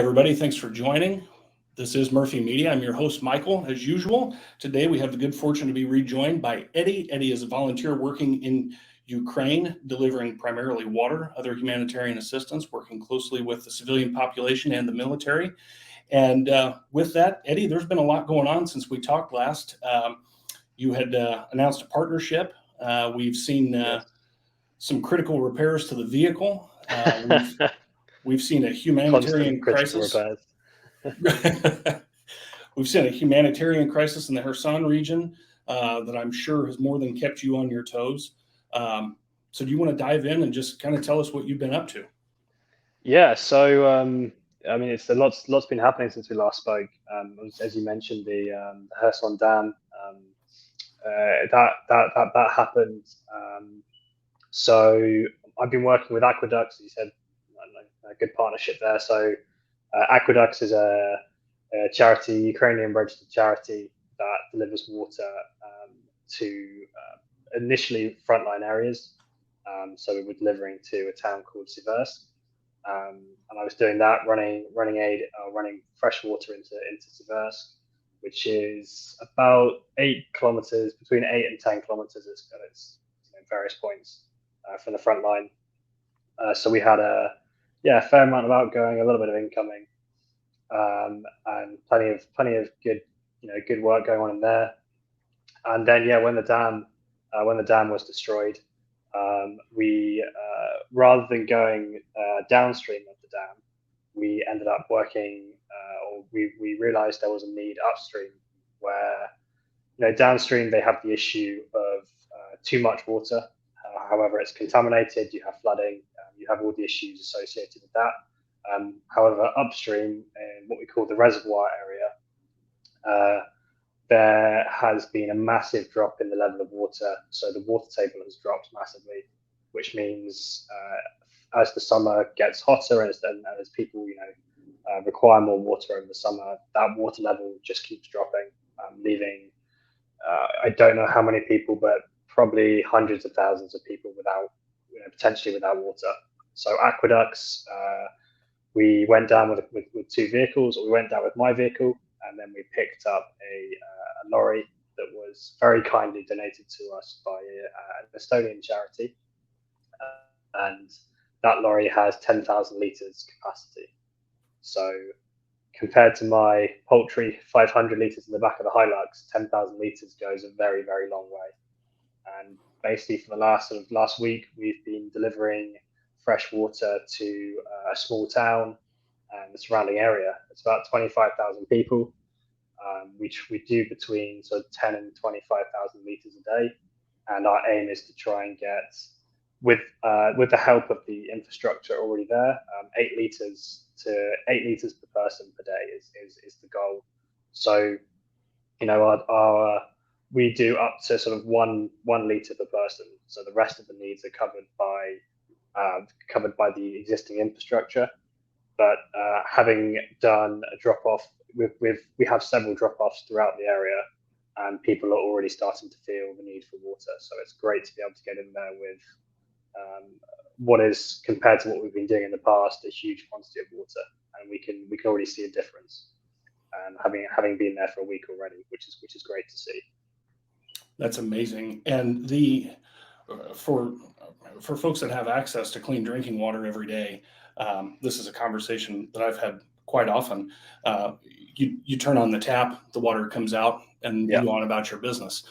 everybody. Thanks for joining. This is Murphy Media. I'm your host, Michael, as usual. Today, we have the good fortune to be rejoined by Eddy. Eddy is a volunteer working in Ukraine, delivering primarily water, other humanitarian assistance, working closely with the civilian population and the military. And with that, Eddy, there's been a lot going on since we talked last. You had announced a partnership. We've seen some critical repairs to the vehicle. We've seen a humanitarian crisis. We've seen a humanitarian crisis in the Kherson region that I'm sure has more than kept you on your toes. So do you want to dive in and just kind of tell us what you've been up to? Yeah, so I mean, it's lots been happening since we last spoke. As you mentioned, the Kherson Dam, that happened. So I've been working with aqueducts, as you said, a good partnership there. So aqueducts is a charity, Ukrainian registered charity that delivers water to initially frontline areas. So we were delivering to a town called Siversk. And I was doing that, running fresh water into Siversk, which is about 8 kilometers, between 8 and 10 kilometers. It's got its various points from the front line. So we had a fair amount of outgoing, a little bit of incoming, and plenty of good work going on in there. And then when the dam was destroyed, we rather than going downstream of the dam, we ended up working, or we realized there was a need upstream where, downstream they have the issue of too much water. However, it's contaminated, you have flooding, you have all the issues associated with that. However, upstream in what we call the reservoir area, there has been a massive drop in the level of water. So the water table has dropped massively, which means as the summer gets hotter and as people require more water over the summer, that water level just keeps dropping, leaving I don't know how many people, but probably hundreds of thousands of people potentially without water. So aqueducts, we went down with 2 vehicles, or we went down with my vehicle, and then we picked up a lorry that was very kindly donated to us by an Estonian charity. And that lorry has 10,000 litres capacity. So compared to my paltry 500 litres in the back of the Hilux, 10,000 litres goes a very, very long way. And basically for the last week, we've been delivering fresh water to a small town and the surrounding area. It's about 25,000 people. We do between 10 and 25,000 litres a day. And our aim is to try and get, with the help of the infrastructure already there, 8 litres per person per day is the goal. So, we do up to sort of one litre per person. So the rest of the needs are covered by the existing infrastructure. But having done a drop off, we have several drop offs throughout the area, and people are already starting to feel the need for water. So it's great to be able to get in there with what is, compared to what we've been doing in the past, a huge quantity of water, and we can already see a difference. And having been there for a week already, which is great to see. That's amazing. And for folks that have access to clean drinking water every day, this is a conversation that I've had quite often. You turn on the tap, the water comes out, and you go on about your business.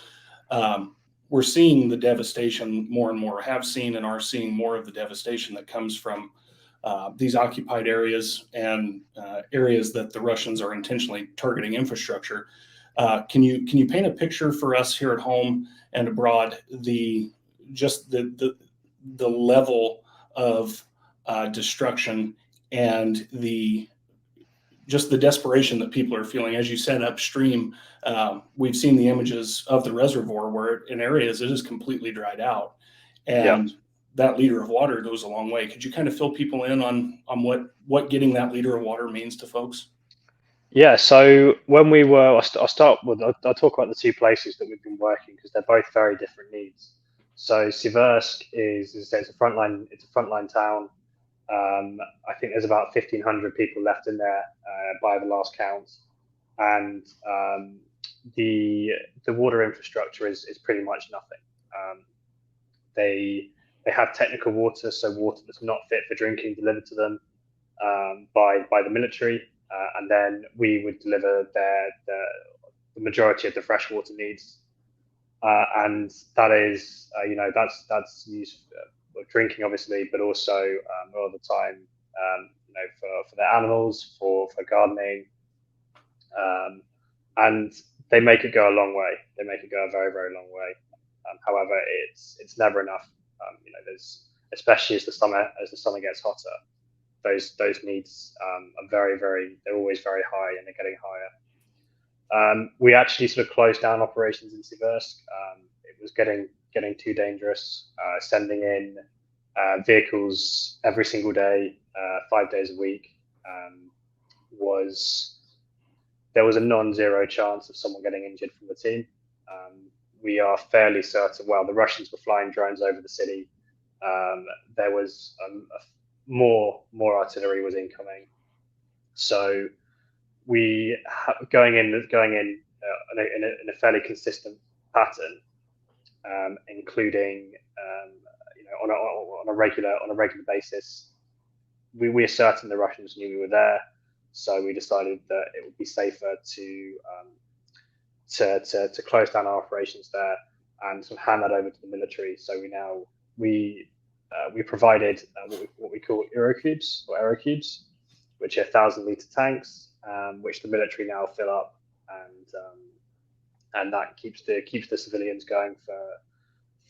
We're seeing the devastation more and more, have seen and are seeing more of the devastation that comes from these occupied areas and areas that the Russians are intentionally targeting infrastructure. Can you paint a picture for us here at home and abroad, the level of destruction and the desperation that people are feeling? As you said, upstream, we've seen the images of the reservoir where in areas it is completely dried out, and that liter of water goes a long way. Could you kind of fill people in on what getting that liter of water means to folks? Yeah, so when I'll talk about the 2 places that we've been working, because they're both very different needs. So Siversk is a frontline town. I think there's about 1,500 people left in there by the last count, and the water infrastructure is pretty much nothing. Um, they they have technical water, so water that's not fit for drinking delivered to them by the military, and then we would deliver the majority of the freshwater needs, and that is that's used for drinking obviously, but also a lot of the time for their animals, for gardening, um, and they make it go a long way. They make it go a very very long way. However, it's never enough. There's especially as the summer gets hotter, those needs are they're always very high and they're getting higher. We actually sort of closed down operations in Siversk. It was getting too dangerous. Sending in vehicles every single day, 5 days a week, was there was a non-zero chance of someone getting injured from the team. We are fairly certain. Well, the Russians were flying drones over the city. There was more artillery was incoming, so we going in in a fairly consistent pattern, including on a regular basis. We are certain the Russians knew we were there, so we decided that it would be safer to close down our operations there and sort of hand that over to the military. So we provided what we call aerocubes, which are 1,000-liter tanks, which the military now fill up, and that keeps the civilians going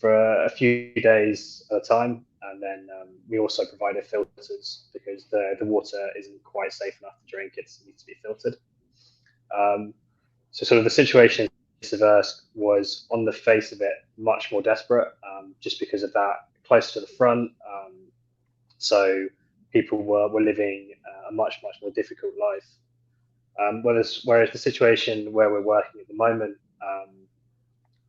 for a few days at a time. And then we also provided filters because the water isn't quite safe enough to drink. It needs to be filtered. So sort of the situation in Seversk was, on the face of it, much more desperate, just because of that, closer to the front. So people were living a much more difficult life. Whereas the situation where we're working at the moment,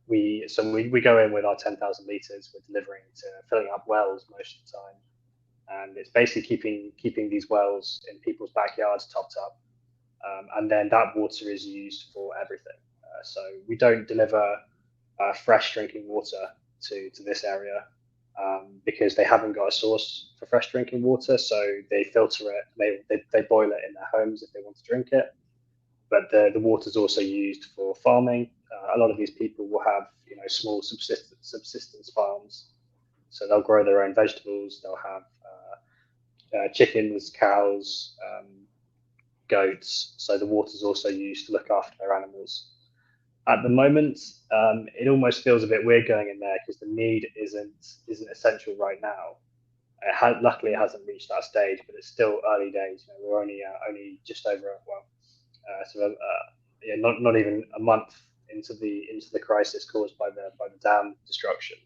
we go in with our 10,000 liters. We're delivering to filling up wells most of the time, and it's basically keeping these wells in people's backyards topped up, and then that water is used for everything. So we don't deliver fresh drinking water to this area because they haven't got a source for fresh drinking water. So they filter it. They boil it in their homes if they want to drink it. But the water is also used for farming. A lot of these people will have small subsistence farms, so they'll grow their own vegetables. They'll have chickens, cows, goats. So the water is also used to look after their animals. At the moment, it almost feels a bit weird going in there because the need isn't essential right now. Luckily, it hasn't reached that stage, but it's still early days. We're only just over not even a month into the crisis caused by the dam destruction.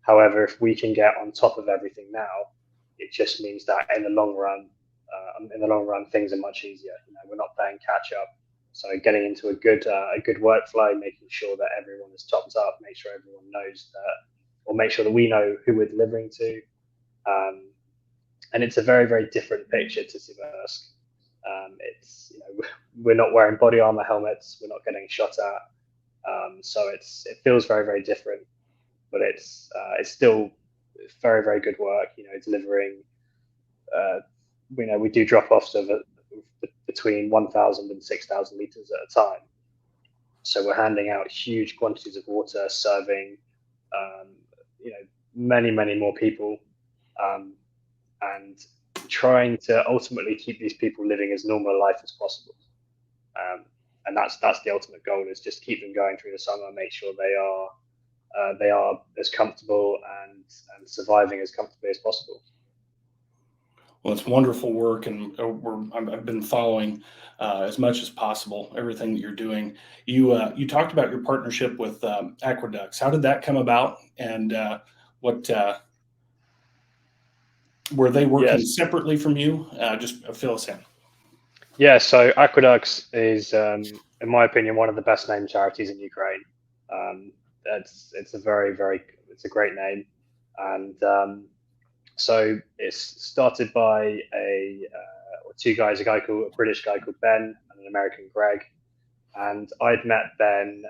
However, if we can get on top of everything now, it just means that in the long run, things are much easier. We're not playing catch up. So getting into a good workflow, making sure that everyone is topped up, make sure everyone knows that, or make sure that we know who we're delivering to. And it's a very, very different picture to Siversk. We're not wearing body armor helmets. We're not getting shot at. So it feels very, very different, but it's still very, very good work. Delivering. We do drop-offs of between 1,000 and 6,000 liters at a time. So we're handing out huge quantities of water, serving many more people, and trying to ultimately keep these people living as normal a life as possible. And that's the ultimate goal, is just keep them going through the summer, make sure they are as comfortable and surviving as comfortably as possible. Well, it's wonderful work, and I've been following as much as possible everything that you're doing. You talked about your partnership with Aqueducts. How did that come about, and what were they working separately from you? Just fill us in. Yeah, so Aqueducts is, in my opinion, one of the best named charities in Ukraine. It's a great name, and So it's started by two guys, a British guy called Ben and an American Greg. And I'd met Ben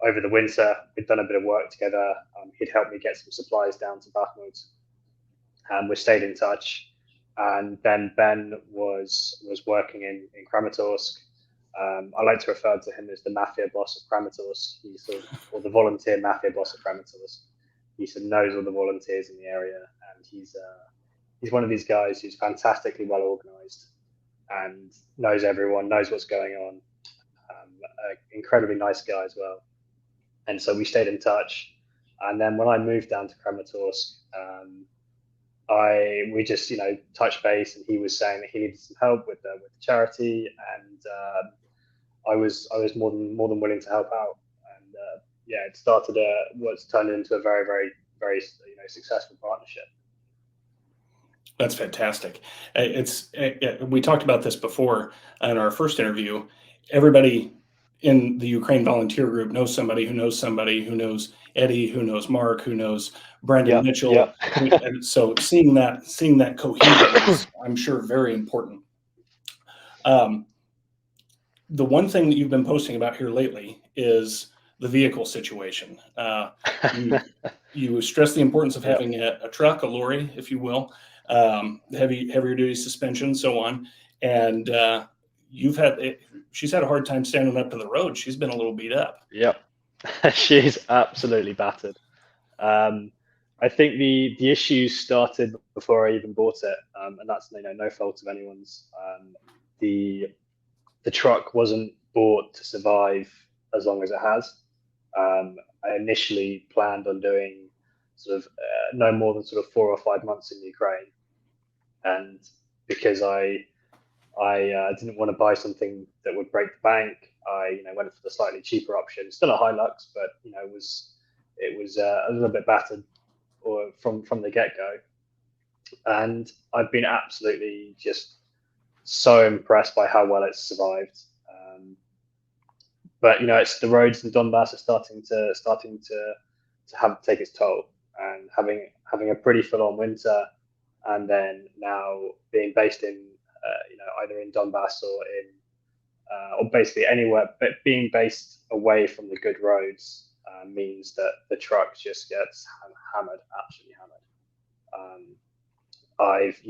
over the winter. We'd done a bit of work together. He'd helped me get some supplies down to Bakhmut, and we stayed in touch. And then Ben was working in Kramatorsk. I like to refer to him as the mafia boss of Kramatorsk. He's sort of, or the volunteer mafia boss of Kramatorsk. He sort of knows all the volunteers in the area, and he's one of these guys who's fantastically well organized and knows everyone, knows what's going on. Incredibly nice guy as well. And so we stayed in touch. And then when I moved down to Kramatorsk, we just touched base, and he was saying that he needed some help with the charity, and I was more than willing to help out. And yeah, it started what's turned into a very very successful partnership. That's fantastic. We talked about this before in our first interview. Everybody in the Ukraine volunteer group knows somebody who knows Eddy, who knows Mark, who knows Brandon Mitchell. And so seeing that cohesion is, I'm sure, very important. The one thing that you've been posting about here lately is the vehicle situation. You stress the importance of having a truck, a lorry, if you will, heavier duty suspension, so on. And she's had a hard time standing up to the road. She's been a little beat up. Yep. She's absolutely battered. I think the issues started before I even bought it, and that's no fault of anyone's. The truck wasn't bought to survive as long as it has. I initially planned on doing sort of no more than sort of 4 or 5 months in Ukraine, and because I didn't want to buy something that would break the bank, I went for the slightly cheaper option. Still a Hilux, but it was a little bit battered or from the get go. And I've been absolutely just so impressed by how well it's survived. But it's the roads in Donbass are starting to have take its toll, and having a pretty full on winter, and then now being based in either in Donbass or basically anywhere, but being based away from the good roads means that the truck just gets hammered, absolutely hammered. I've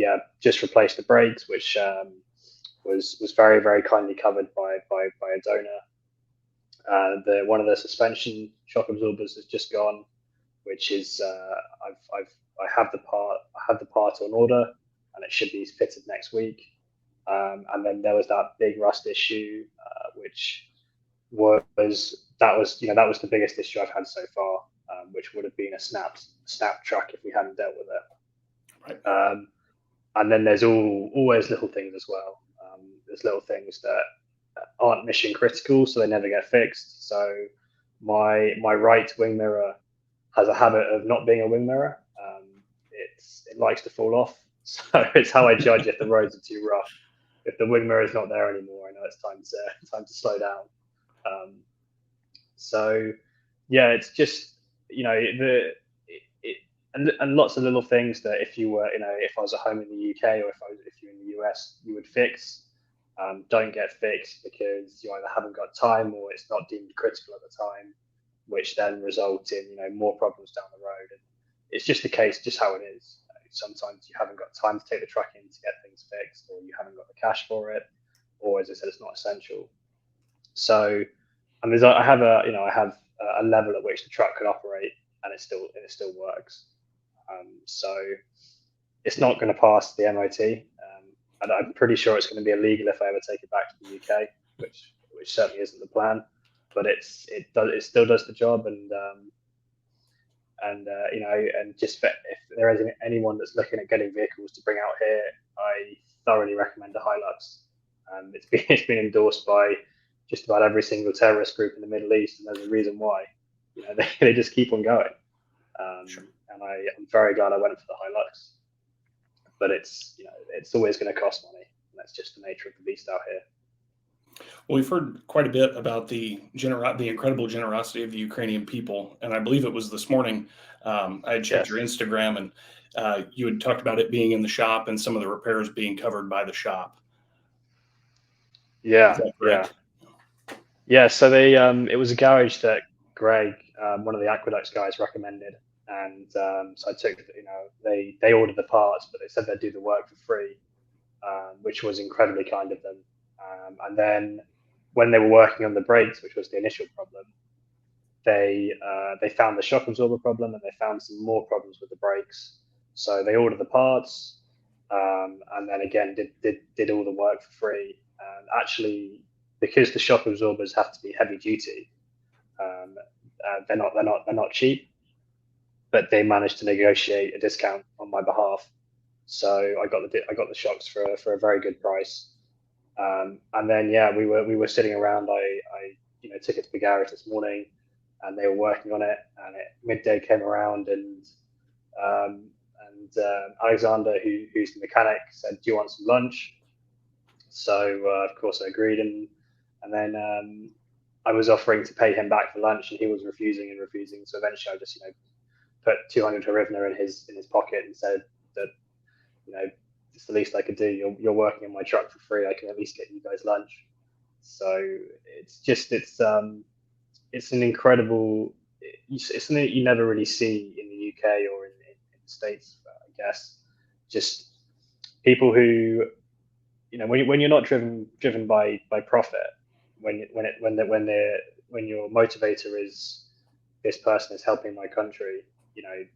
just replaced the brakes, which was very very kindly covered by a donor. One of the suspension shock absorbers has just gone, which is I have the part on order, and it should be fitted next week. And then there was that big rust issue, which was the biggest issue I've had so far, which would have been a snap truck if we hadn't dealt with it. Right. And then there's always little things as well. There's little things that aren't mission critical, so they never get fixed. So my right wing mirror has a habit of not being a wing mirror. It likes to fall off. So it's how I judge if the roads are too rough. If the wing mirror is not there anymore, I know it's time to slow down. So yeah, it's just and lots of little things that if you were if I was at home in the UK, or if you're in the US, you would fix. Don't get fixed because you either haven't got time or it's not deemed critical at the time, which then results in more problems down the road. And it's just the case, just how it is. Sometimes you haven't got time to take the truck in to get things fixed, or you haven't got the cash for it, or as I said, it's not essential. So, and I have a level at which the truck can operate, and it still works. So it's not going to pass the MOT, and I'm pretty sure it's going to be illegal if I ever take it back to the UK, which certainly isn't the plan. But it still does the job, and just if there is anyone that's looking at getting vehicles to bring out here, I thoroughly recommend a Hilux. It's been endorsed by just about every single terrorist group in the Middle East, and there's a reason why. They just keep on going. Sure. And I'm very glad I went for the Hilux. But it's always going to cost money, and that's just the nature of the beast out here. Well, we've heard quite a bit about the incredible generosity of the Ukrainian people, and I believe it was this morning. I had checked your Yes. Instagram, and you had talked about it being in the shop and some of the repairs being covered by the shop. Is Yeah, that yeah, correct? yeah. So they it was a garage that Greg, one of the aqueducts guys, recommended, and so I took, they ordered the parts, but they said they'd do the work for free, which was incredibly kind of them. And then when they were working on the brakes, which was the initial problem, they found the shock absorber problem, and they found some more problems with the brakes. So they ordered the parts, and then again did all the work for free. And actually, because the shock absorbers have to be heavy duty, um, they're not cheap, but they managed to negotiate a discount on my behalf. So I got the shocks for a very good price. And then yeah, we were sitting around. I took it to the garage this morning, and they were working on it. And midday came around, um, and Alexander, who's the mechanic, said, "Do you want some lunch?" So of course I agreed, and then I was offering to pay him back for lunch, and he was refusing and refusing. So eventually I just put 200 hryvnia in his pocket and said that, you know, it's the least I could do. You're working in my truck for free. I can at least get you guys lunch. So it's an incredible. It's something that you never really see in the UK or in the States, I guess. Just people who, when you're not driven by profit, when your motivator is, this person is helping my country,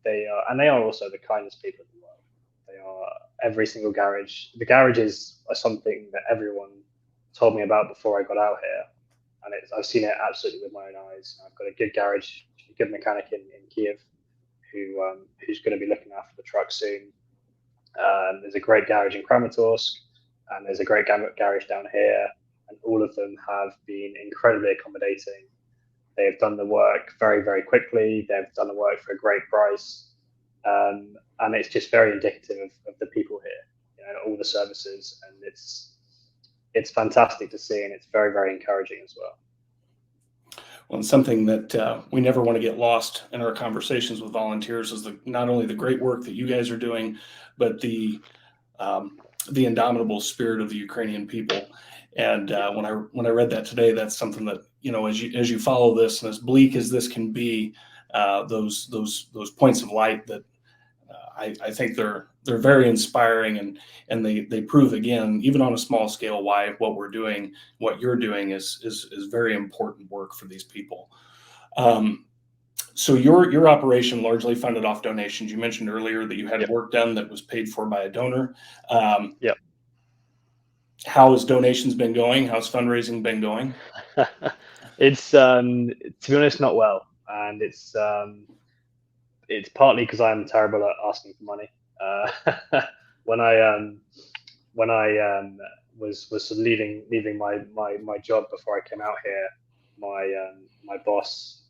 they are also the kindest people in the world. They are every single garage. The garages are something that everyone told me about before I got out here, and I've seen it absolutely with my own eyes. I've got a good garage, a good mechanic in Kiev, who's going to be looking after the truck soon. There's a great garage in Kramatorsk, and there's a great garage down here, and all of them have been incredibly accommodating. They've done the work very, very quickly. They've done the work for a great price, and it's just very indicative of the people here. All the services, and it's fantastic to see, and it's very, very encouraging as well. Well, and something that we never want to get lost in our conversations with volunteers is not only the great work that you guys are doing, but um, the indomitable spirit of the Ukrainian people. And Yeah, when I read that today, that's something that, as you follow this, and as bleak as this can be, those points of light that I think they're very inspiring, and they prove again, even on a small scale, why what we're doing, what you're doing, is very important work for these people. Um, so your operation largely funded off donations. You mentioned earlier that you had yeah, work done that was paid for by a donor. Um, yeah. how has donations been going? How's fundraising been going? It's to be honest, not well, and it's partly because I'm terrible at asking for money. When I was sort of leaving my job before I came out here, my boss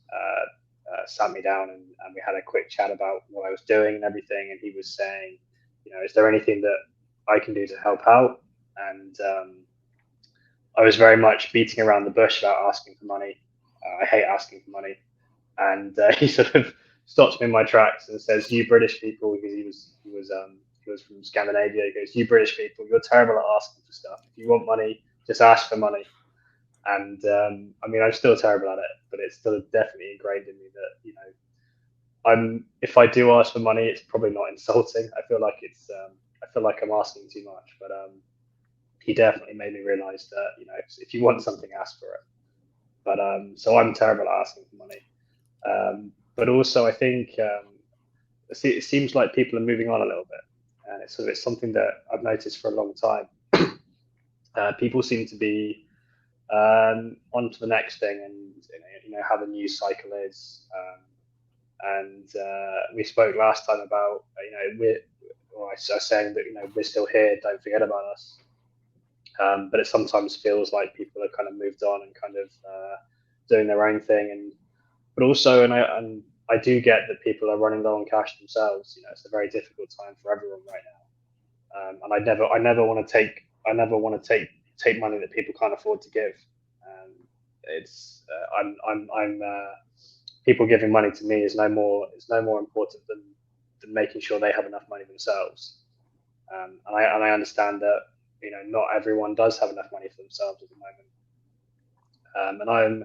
sat me down, and we had a quick chat about what I was doing and everything, and he was saying, is there anything that I can do to help out? And I was very much beating around the bush about asking for money. I hate asking for money, and he sort of stops me in my tracks and says, "You British people," because he was from Scandinavia. He goes, "You British people, you're terrible at asking for stuff. If you want money, just ask for money." And I mean, I'm still terrible at it, but it's still definitely ingrained in me that, if I do ask for money, it's probably not insulting. I feel like I'm asking too much, but he definitely made me realize that, if you want something, ask for it. But so I'm terrible at asking for money. But also, I think it seems like people are moving on a little bit, and it's something that I've noticed for a long time. People seem to be on to the next thing, and how the news cycle is. And we spoke last time about, I was saying that, we're still here. Don't forget about us. But it sometimes feels like people have kind of moved on and kind of doing their own thing, but also, and I do get that people are running low on cash themselves. It's a very difficult time for everyone right now, and I never want to take take money that people can't afford to give. It's I'm people giving money to me is no more important than making sure they have enough money themselves. And I understand that not everyone does have enough money for themselves at the moment. And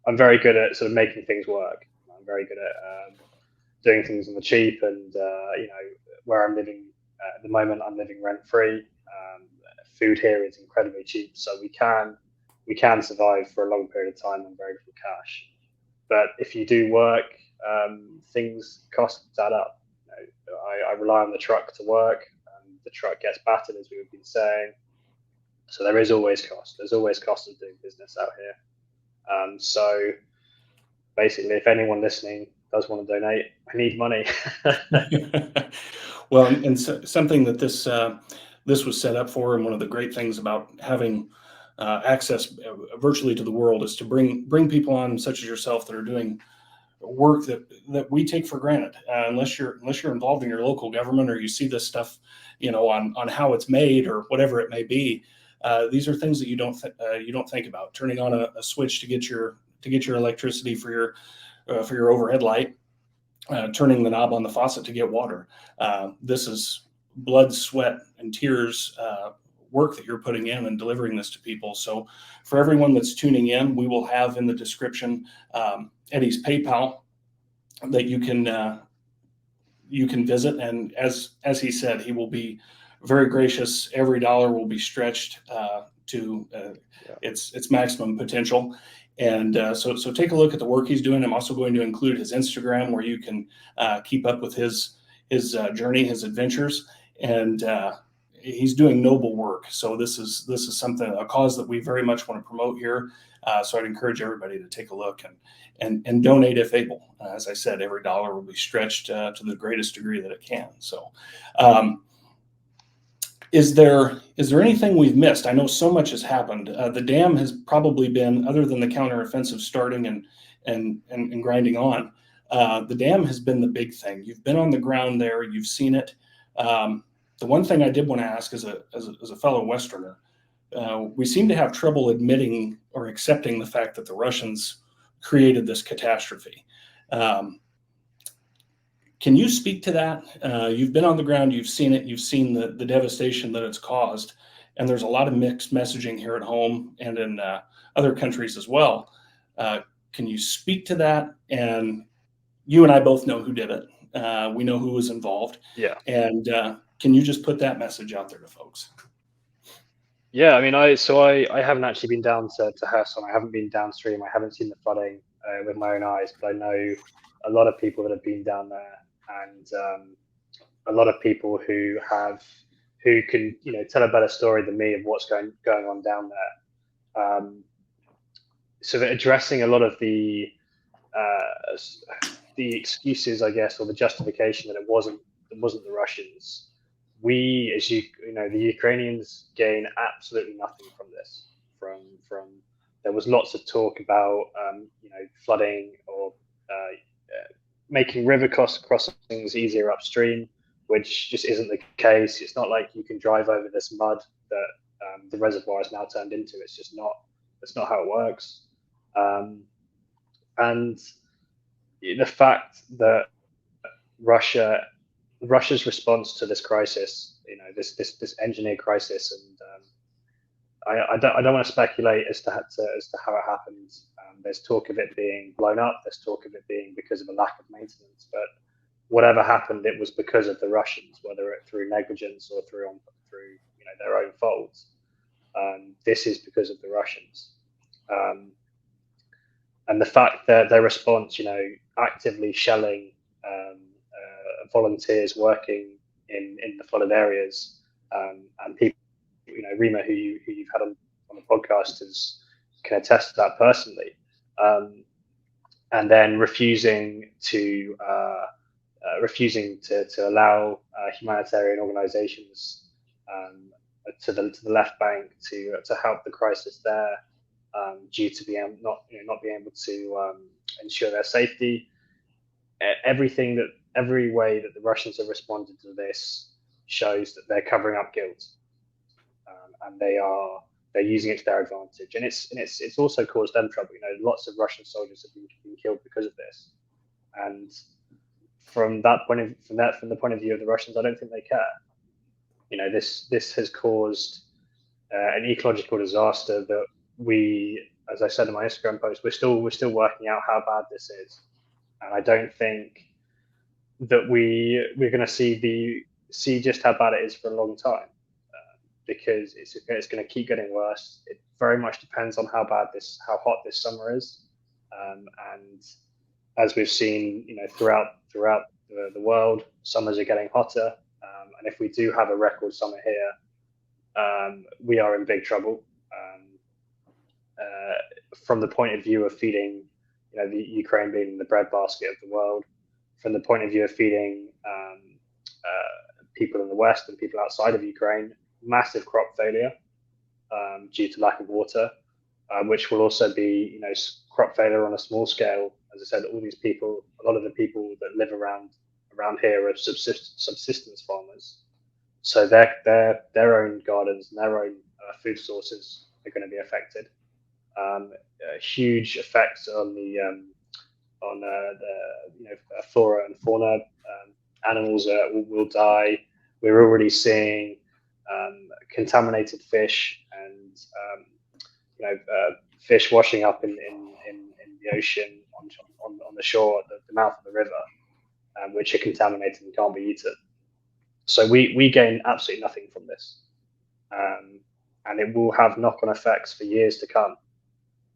I'm very good at sort of making things work. I'm very good at doing things on the cheap, and where I'm living at the moment, I'm living rent free. Food here is incredibly cheap, so we can survive for a long period of time on very little cash. But if you do work, things costs add up. I rely on the truck to work. The truck gets battered, as we've been saying. So there is always cost. There's always cost of doing business out here. So basically, if anyone listening does want to donate, I need money. Well, and so, something that this was set up for, and one of the great things about having access virtually to the world is to bring people on, such as yourself, that are doing work that we take for granted, unless you're involved in your local government, or you see this stuff, on how it's made or whatever it may be. These are things that you don't think about. Turning on a switch to get your electricity for your overhead light, turning the knob on the faucet to get water. This is blood, sweat, and tears work that you're putting in and delivering this to people. So for everyone that's tuning in, we will have in the description Eddy's PayPal that you can visit. And as he said, he will be very gracious. Every dollar will be stretched to its maximum potential. And so take a look at the work he's doing. I'm also going to include his Instagram, where you can keep up with his journey, his adventures, and he's doing noble work. So this is a cause that we very much want to promote here. So I'd encourage everybody to take a look and donate if able. As I said, every dollar will be stretched to the greatest degree that it can. So. Is there anything we've missed? I know so much has happened. The dam has probably been, other than the counteroffensive starting and grinding on, the dam has been the big thing. You've been on the ground there. You've seen it. The one thing I did want to ask as a fellow Westerner, we seem to have trouble admitting or accepting the fact that the Russians created this catastrophe. Can you speak to that? You've been on the ground, you've seen it, you've seen the devastation that it's caused, and there's a lot of mixed messaging here at home and in other countries as well. Can you speak to that? And you and I both know who did it. We know who was involved. Yeah. And can you just put that message out there to folks? Yeah, I mean, I haven't actually been down to Kherson. I haven't been downstream. I haven't seen the flooding with my own eyes, but I know a lot of people that have been down there, and a lot of people who can tell a better story than me of what's going on down there. So that addressing a lot of the excuses, I guess, or the justification that it wasn't the Russians. We, as the Ukrainians gain absolutely nothing from this. From there was lots of talk about flooding or making river crossings easier upstream, which just isn't the case. It's not like you can drive over this mud that the reservoir is now turned into. It's just not. That's not how it works. And the fact that Russia's response to this crisis, this engineered crisis, and I don't want to speculate as to how it happened. There's talk of it being blown up. There's talk of it being because of a lack of maintenance. But whatever happened, it was because of the Russians, whether it through negligence or through their own fault. This is because of the Russians. And the fact that their response, actively shelling volunteers working in the flooded areas, and people, Rima, who you've had on the podcast, can attest to that personally, and then refusing to allow humanitarian organisations to the left bank to help the crisis there, due to not being able to ensure their safety. Every way that the Russians have responded to this shows that they're covering up guilt, and they are they're using it to their advantage, and it's also caused them trouble. Lots of Russian soldiers have been killed because of this, and from the point of view of the Russians, I don't think they care. This has caused an ecological disaster that we, as I said in my Instagram post, we're still working out how bad this is, and I don't think that we're going to see just how bad it is for a long time, because it's going to keep getting worse. It very much depends on how hot this summer is, and as we've seen, throughout the world, summers are getting hotter, and if we do have a record summer here, we are in big trouble. From the point of view of feeding, the Ukraine being the breadbasket of the world, from the point of view of feeding people in the West and people outside of Ukraine, massive crop failure due to lack of water, which will also be, crop failure on a small scale. As I said, a lot of the people that live around here are subsistence farmers, so their own gardens and their own food sources are going to be affected. Huge effects on the flora and fauna. Animals will die. We're already seeing contaminated fish and fish washing up in the ocean on the shore at the mouth of the river, which are contaminated and can't be eaten. So we gain absolutely nothing from this, and it will have knock-on effects for years to come.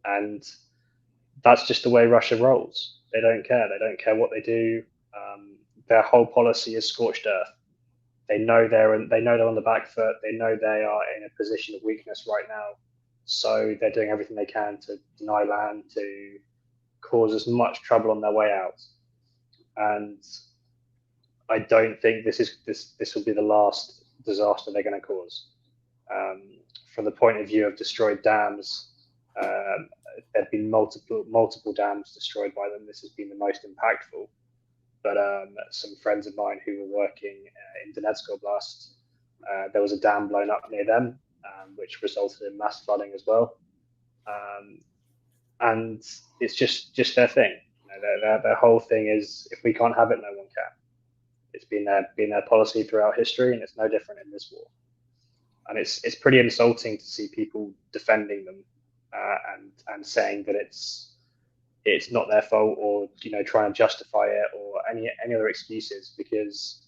And that's just the way Russia rolls. They don't care. They don't care what they do. Their whole policy is scorched earth. They know they're on the back foot. They know they are in a position of weakness right now. So they're doing everything they can to deny land, to cause as much trouble on their way out. And I don't think this will be the last disaster they're going to cause. From the point of view of destroyed dams, there have been multiple dams destroyed by them. This has been the most impactful. But some friends of mine who were working in Donetsk Oblast, there was a dam blown up near them, which resulted in mass flooding as well. And it's just their thing. Their whole thing is, if we can't have it, no one can. It's been their policy throughout history, and it's no different in this war. And it's pretty insulting to see people defending them and saying that it's not their fault, or trying to justify it, or any other excuses, because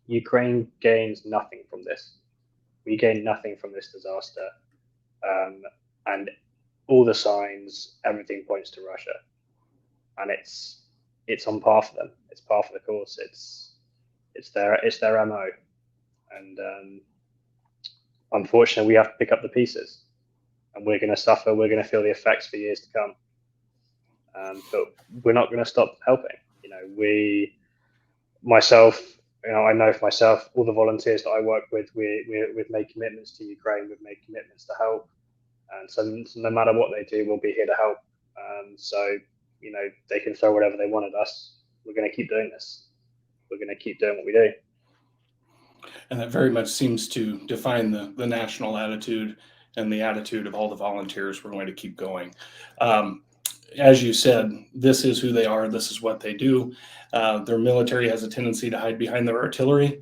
Ukraine gains nothing from this. We gain nothing from this disaster, and all the signs, everything points to Russia, and it's on par for them. It's par for the course. It's their MO, and unfortunately, we have to pick up the pieces, and we're going to suffer. We're going to feel the effects for years to come. But we're not going to stop helping. I know for myself, all the volunteers that I work with, we've made commitments to Ukraine. We've made commitments to help, and so no matter what they do, we'll be here to help. So they can throw whatever they want at us. We're going to keep doing this. We're going to keep doing what we do. And that very much seems to define the national attitude and the attitude of all the volunteers. We're going to keep going. As you said, this is who they are. This is what they do. Their military has a tendency to hide behind their artillery.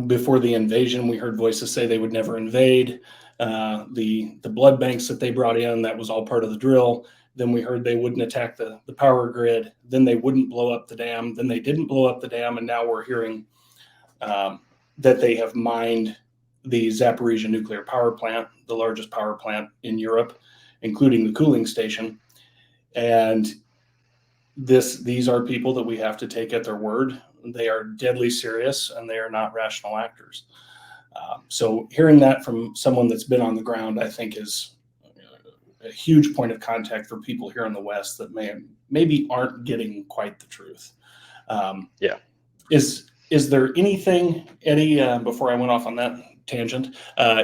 Before the invasion, we heard voices say they would never invade. The blood banks that they brought in, that was all part of the drill. Then we heard they wouldn't attack the power grid. Then they wouldn't blow up the dam. Then they didn't blow up the dam. And now we're hearing that they have mined the Zaporizhia nuclear power plant, the largest power plant in Europe, including the cooling station. And these are people that we have to take at their word. They are deadly serious, and they are not rational actors. So hearing that from someone that's been on the ground, I think, is a huge point of contact for people here in the West that maybe aren't getting quite the truth. Yeah. Is there anything, Eddy, before I went off on that tangent,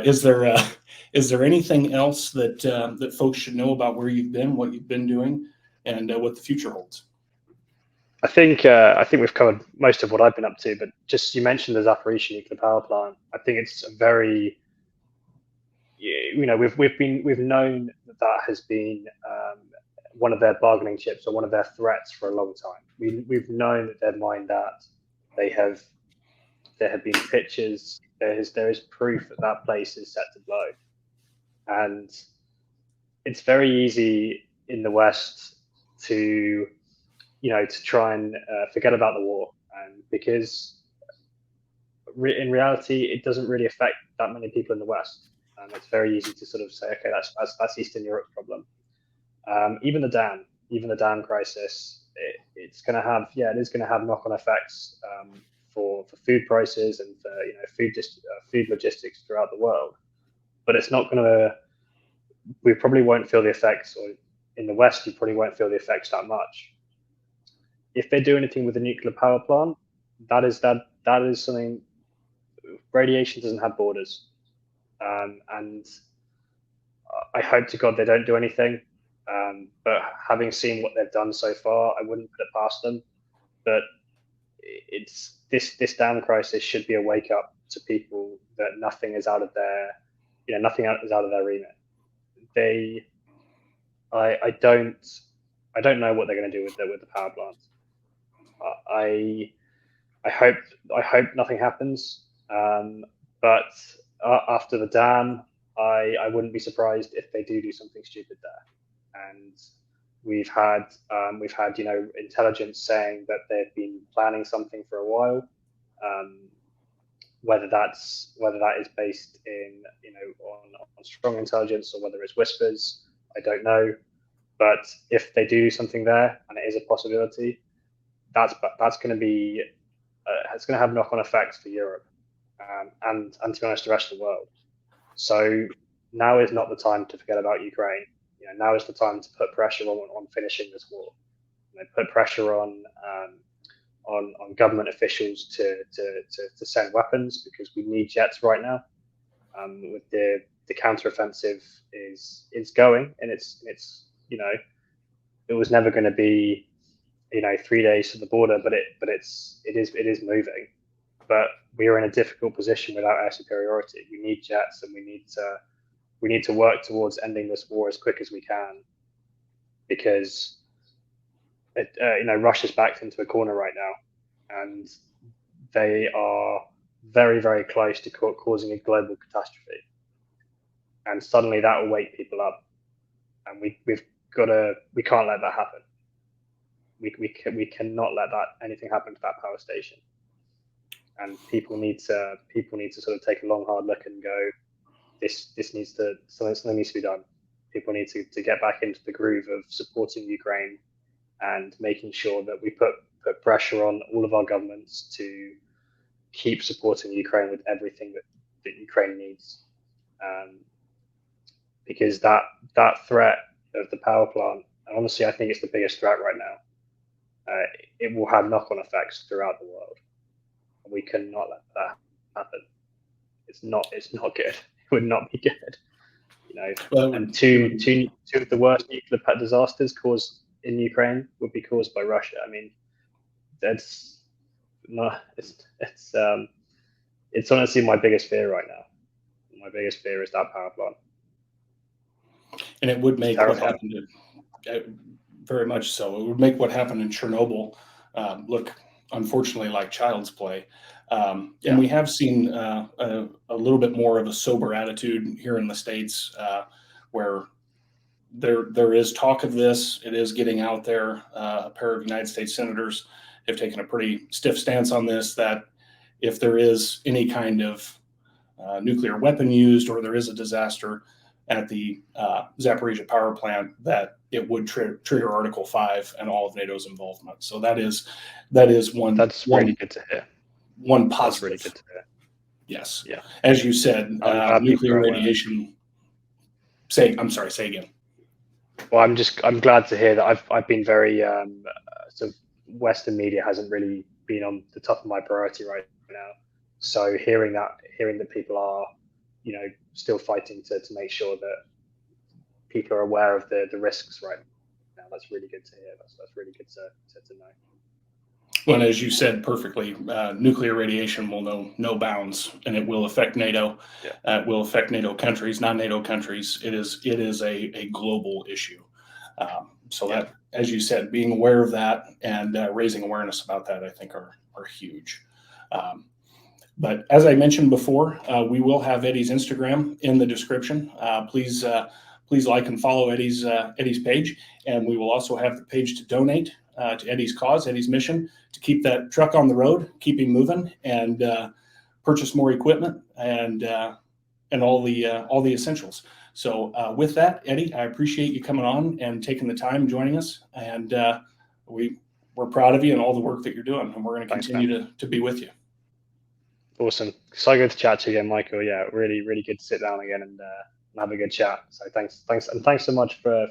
is there anything else that folks should know about where you've been, what you've been doing, and what the future holds? I think we've covered most of what I've been up to, but just, you mentioned the Zaporizhia nuclear power plant. I think it's a very we've known that has been one of their bargaining chips or one of their threats for a long time. We've known that their mind that there have been pictures. There is proof that that place is set to blow, and it's very easy in the West to to try and forget about the war, and because in reality it doesn't really affect that many people in the West. It's very easy to sort of say, okay, that's Eastern Europe's problem. Even the dam crisis, it's going to have it is going to have knock-on effects for food prices and for food logistics throughout the world. But it's not going to. We probably won't feel the effects, or in the West, you probably won't feel the effects that much. If they do anything with the nuclear power plant, that is something. Radiation doesn't have borders, and I hope to God they don't do anything. But having seen what they've done so far, I wouldn't put it past them. But it's this dam crisis should be a wake up to people that nothing is out of their is out of their remit. I don't know what they're going to do with the power plant. I hope nothing happens. But after the dam, I wouldn't be surprised if they do something stupid there. And we've had intelligence saying that they've been planning something for a while. Whether that is based in on strong intelligence or whether it's whispers, I don't know. But if they do something there, and it is a possibility, that's going to be it's going to have knock-on effects for Europe and to be honest, the rest of the world. So now is not the time to forget about Ukraine. Now is the time to put pressure on finishing this war. Put pressure on government officials to send weapons, because we need jets right now. With the counteroffensive is going, and it's it was never going to be 3 days to the border, but it is moving. But we are in a difficult position without air superiority. We need jets, and we need to work towards ending this war as quick as we can, because Russia's backed into a corner right now, and they are very, very close to causing a global catastrophe. And suddenly that will wake people up, and we can't let that happen. We cannot let anything happen to that power station. And people need to sort of take a long, hard look and go, something needs to be done. People need to get back into the groove of supporting Ukraine and making sure that we put pressure on all of our governments to keep supporting Ukraine with everything that Ukraine needs. Because that threat of the power plant, and honestly, I think it's the biggest threat right now. It will have knock-on effects throughout the world. We cannot let that happen. It's not good. It would not be good. And two of the worst nuclear disasters caused in Ukraine would be caused by Russia. I mean, it's honestly my biggest fear right now. My biggest fear is that power plant. And it would make what happened very much so. It would make what happened in Chernobyl look, unfortunately, like child's play. And we have seen a little bit more of a sober attitude here in the States, where there is talk of this. It is getting out there. A pair of United States senators have taken a pretty stiff stance on this, that if there is any kind of nuclear weapon used, or there is a disaster at the Zaporizhzhia power plant, that it would trigger Article 5 and all of NATO's involvement. So that is one. That's really good to hear. One positive. That's really good to hear. Yes. Yeah. As you said, nuclear radiation. Say again. Well, I'm glad to hear that. I've been very sort of Western media hasn't really been on the top of my priority right now. So hearing that people are, still fighting to make sure that people are aware of the risks right now, that's really good to hear. That's really good to know. When, as you said perfectly, nuclear radiation will know no bounds, and it will affect NATO. Yeah. It will affect NATO countries, non-NATO countries. It is a global issue. So Yeah. that, as you said, being aware of that and raising awareness about that, I think are huge. But as I mentioned before, we will have Eddy's Instagram in the description. Please like and follow Eddy's page, and we will also have the page to donate to Eddy's cause, Eddy's mission, to keep that truck on the road, keep him moving, and purchase more equipment and all the essentials. So with that, Eddy, I appreciate you coming on and taking the time joining us, and we're proud of you and all the work that you're doing, and we're going to continue to be with you. Awesome. So good to chat to you again, Michael. Yeah, really, really good to sit down again and have a good chat. So thanks so much for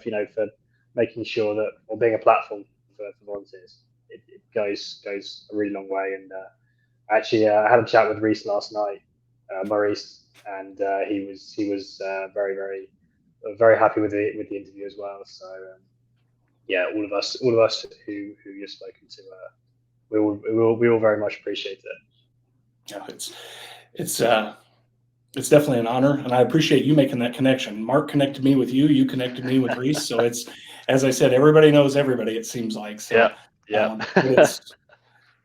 making sure that, or being a platform for volunteers. It goes a really long way. And actually, I had a chat with Reese last night, Maurice, and he was very, very happy with the interview as well. So yeah, all of us who you've spoken to, we all very much appreciate it. Yeah, it's definitely an honor, and I appreciate you making that connection. Mark connected me with you. You connected me with Reese. So it's, as I said, everybody knows everybody. It seems like. So, yeah. It's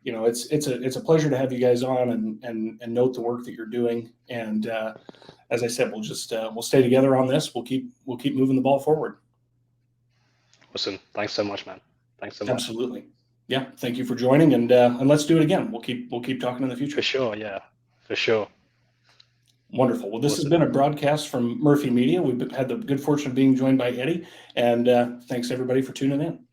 it's a pleasure to have you guys on and note the work that you're doing. And as I said, we'll stay together on this. We'll keep moving the ball forward. Awesome. Thanks so much, man. Thanks so much. Absolutely. Yeah. Thank you for joining, and let's do it again. We'll keep talking in the future. For sure. Yeah. For sure. Wonderful. Well, this has been a broadcast from Murphy Media. We've had the good fortune of being joined by Eddy, and thanks everybody for tuning in.